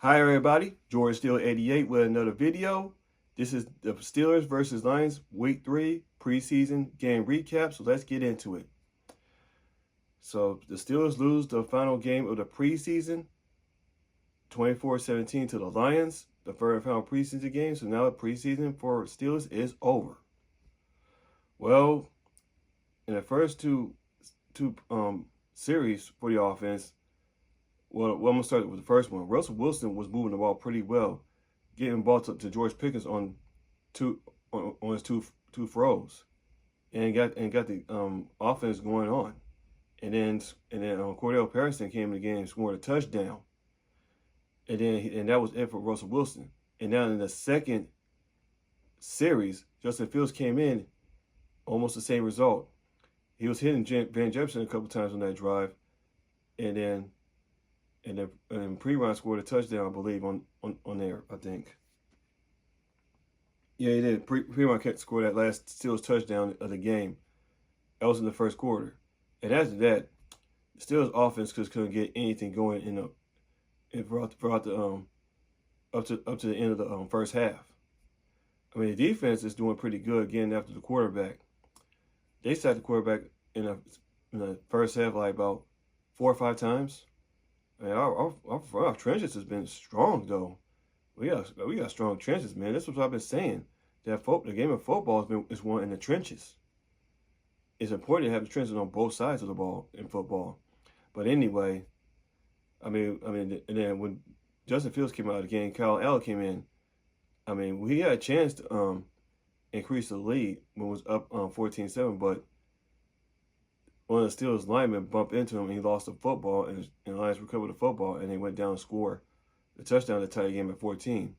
Hi everybody, George Steel 88 with another video. This is the Steelers versus Lions Week 3 preseason game recap, so let's get into it. So the Steelers lose the final game of the preseason, 24-17 to the Lions, the third and final preseason game, so now the preseason for Steelers is over. Well, in the first two series for the offense, well, I'm going to start with the first one. Russell Wilson was moving the ball pretty well, getting the ball to George Pickens on his two throws, and got the offense going on. And then Cordell Patterson came in the game and scored a touchdown. And that was it for Russell Wilson. And now in the second series, Justin Fields came in, almost the same result. He was hitting Van Jefferson a couple times on that drive, and then Pre-Ron scored a touchdown, I believe, on there, I think. Yeah, he did. Pre-Ron scored that last Steelers touchdown of the game. That was in the first quarter. And after that, the Steelers offense just couldn't get anything going throughout the up to the end of the first half. I mean, the defense is doing pretty good getting after the quarterback. They sacked the quarterback in the first half like about 4 or 5 times. Man, our trenches has been strong though. We got strong trenches, man. That's what I've been saying. That the game of football is won in the trenches. It's important to have the trenches on both sides of the ball in football. But anyway, I mean, and then when Justin Fields came out of the game, Kyle Allen came in. I mean, we had a chance to increase the lead when it was up 14-7, but one of the Steelers linemen bumped into him and he lost the football, and the Lions recovered the football and they went down and scored the touchdown to tie the game at 14.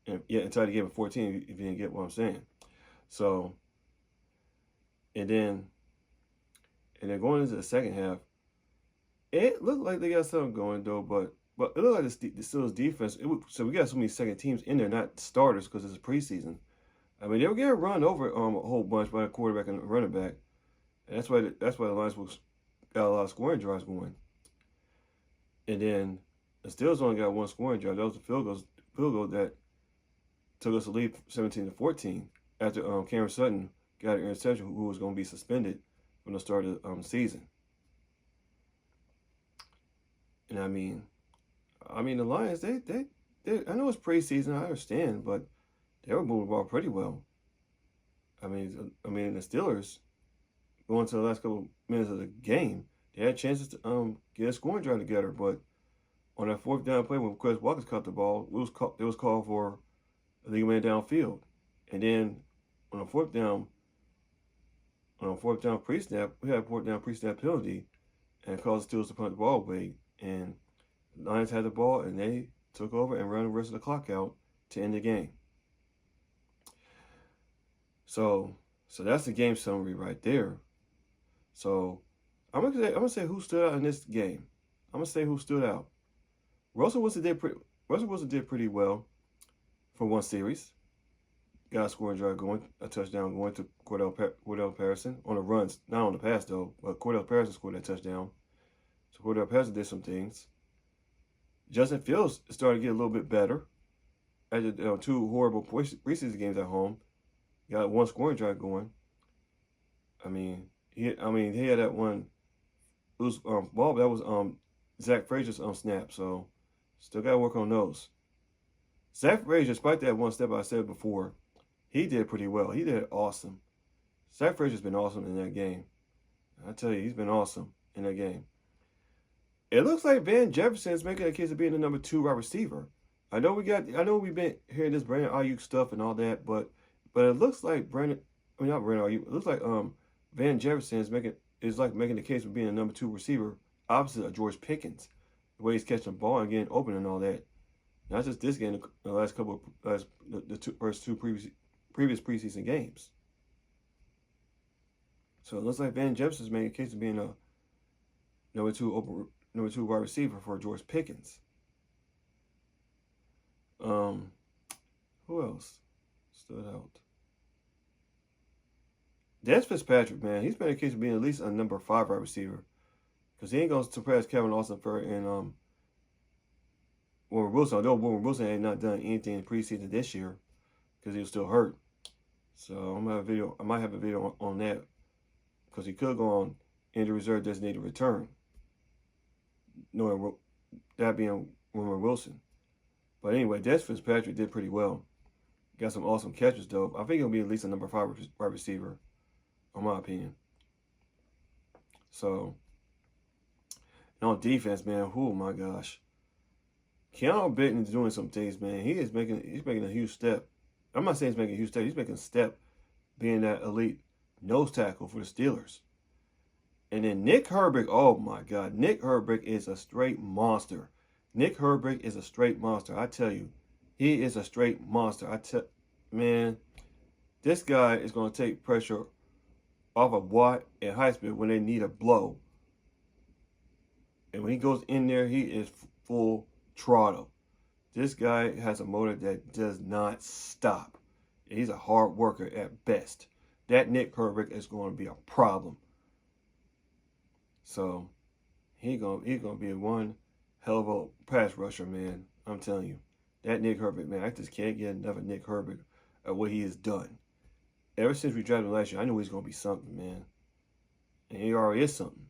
And tie the game at 14 if you didn't get what I'm saying. So, and then going into the second half, it looked like they got something going though, but it looked like the Steelers defense. So we got so many second teams in there, not starters, because it's a preseason. I mean, they were getting run over a whole bunch by the quarterback and the running back. And that's why the Lions got a lot of scoring drives going. And then the Steelers only got one scoring drive. That was the field goal that took us to lead 17-14 after Cameron Sutton got an interception, who was going to be suspended from the start of the season. And I mean the Lions, they I know it's preseason, I understand, but they were moving the ball pretty well. I mean the Steelers, going to the last couple minutes of the game, they had chances to get a scoring drive together, but on that fourth down play when Chris Watkins caught the ball, it was called for a legal man downfield. And then on a fourth down pre-snap, we had a fourth down pre-snap penalty, and it caused the Steelers to punt the ball away. And the Lions had the ball, and they took over and ran the rest of the clock out to end the game. So that's the game summary right there. So I'm gonna say who stood out in this game. I'm gonna say who stood out. Russell Wilson did pretty well for one series. Got a scoring drive going, a touchdown going to Cordell Patterson on the runs, not on the pass though. But Cordell Patterson scored that touchdown. So Cordell Patterson did some things. Justin Fields started to get a little bit better after 2 horrible preseason games at home. Got one scoring drive going. I mean, he had that one. It was ball that was Zach Frazier's snap. So still got to work on those. Zach Frazier, despite that one step I said before, he did pretty well. He did awesome. Zach Frazier's been awesome in that game. I tell you, he's been awesome in that game. It looks like Van Jefferson is making a case of being the number 2 wide receiver. I know we've been hearing this Brandon Ayuk stuff and all that, but it looks like not Brandon Ayuk. It looks like Van Jefferson is making the case for being a number 2 receiver, opposite of George Pickens, the way he's catching the ball and getting open and all that. Not just this game, the last couple of first two previous preseason games. So it looks like Van Jefferson is making a case of being a number 2 wide receiver for George Pickens. Who else stood out? Des Fitzpatrick, man, he's been a case of being at least a number 5 wide receiver, because he ain't going to surpass Kevin Austin for in Warren Wilson. Although Warren Wilson had not done anything in preseason this year because he was still hurt. So I'm gonna have a video. I might have a video on that because he could go on injury reserve designated return. Knowing that being Warren Wilson. But anyway, Des Fitzpatrick did pretty well. Got some awesome catches though. I think he'll be at least a number 5 wide receiver, in my opinion. So, and on defense, man, oh my gosh. Keanu Benton is doing some things, man. He's making a huge step. I'm not saying he's making a huge step. He's making a step being that elite nose tackle for the Steelers. And then Nick Herbig, oh my God. Nick Herbig is a straight monster. Nick Herbig is a straight monster. I tell you, he is a straight monster. Man, this guy is going to take pressure off of Watt and Highsmith when they need a blow. And when he goes in there, he is full throttle. This guy has a motor that does not stop. He's a hard worker at best. That Nick Herbig is going to be a problem. So he's gonna be one hell of a pass rusher, man. I'm telling you. That Nick Herbig, man, I just can't get enough of Nick Herbig of what he has done. Ever since we drafted him last year, I knew he was going to be something, man. And he already is something.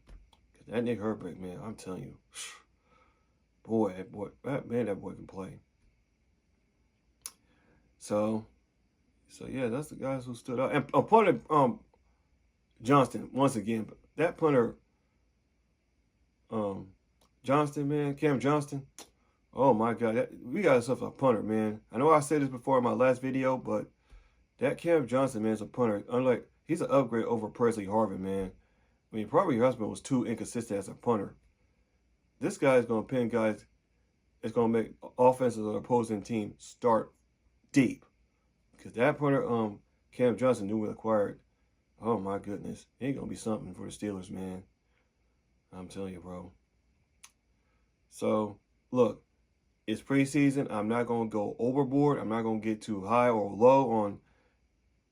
That Nick Herbig, man, I'm telling you. Boy, that boy can play. So yeah, that's the guys who stood out. And punter Johnston, once again, that punter Johnston, man, Cam Johnston. Oh my God, we got ourselves a punter, man. I know I said this before in my last video, but that Cam Johnston, man, is a punter. He's an upgrade over Presley Harvin, man. I mean, probably your husband was too inconsistent as a punter. This guy is going to pin guys. It's going to make offenses of the opposing team start deep. Because that punter, Cam Johnston, newly acquired. Oh my goodness, he's going to be something for the Steelers, man. I'm telling you, bro. So, look, it's preseason. I'm not going to go overboard. I'm not going to get too high or low on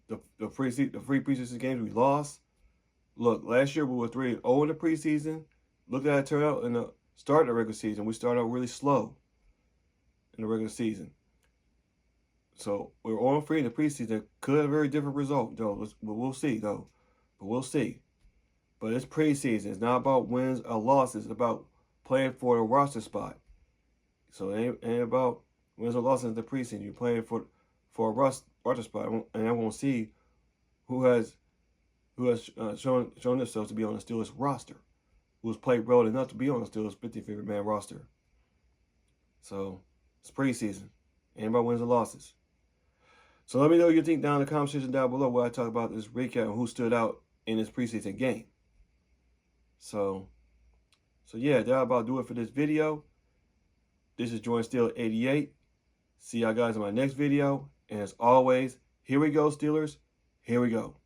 the free preseason games we lost. Look, last year we were 3-0 in the preseason. Look at it turn out in the start of the regular season. We started out really slow in the regular season. So we're 0-3 in the preseason. Could have a very different result, though. But we'll see, though. But we'll see. But it's preseason. It's not about wins or losses. It's about playing for a roster spot. So it ain't about wins or losses in the preseason. You're playing for a roster spot, and I want to see who has shown themselves to be on the Steelers roster, who has played well enough to be on the Steelers 50-favorite man roster. So it's preseason. Ain't about wins or losses. So let me know what you think down in the comment section down below where I talk about this recap and who stood out in this preseason game. So yeah, that'll about do it for this video. This is Jordan Steele 88. See y'all guys in my next video. And as always, here we go, Steelers. Here we go.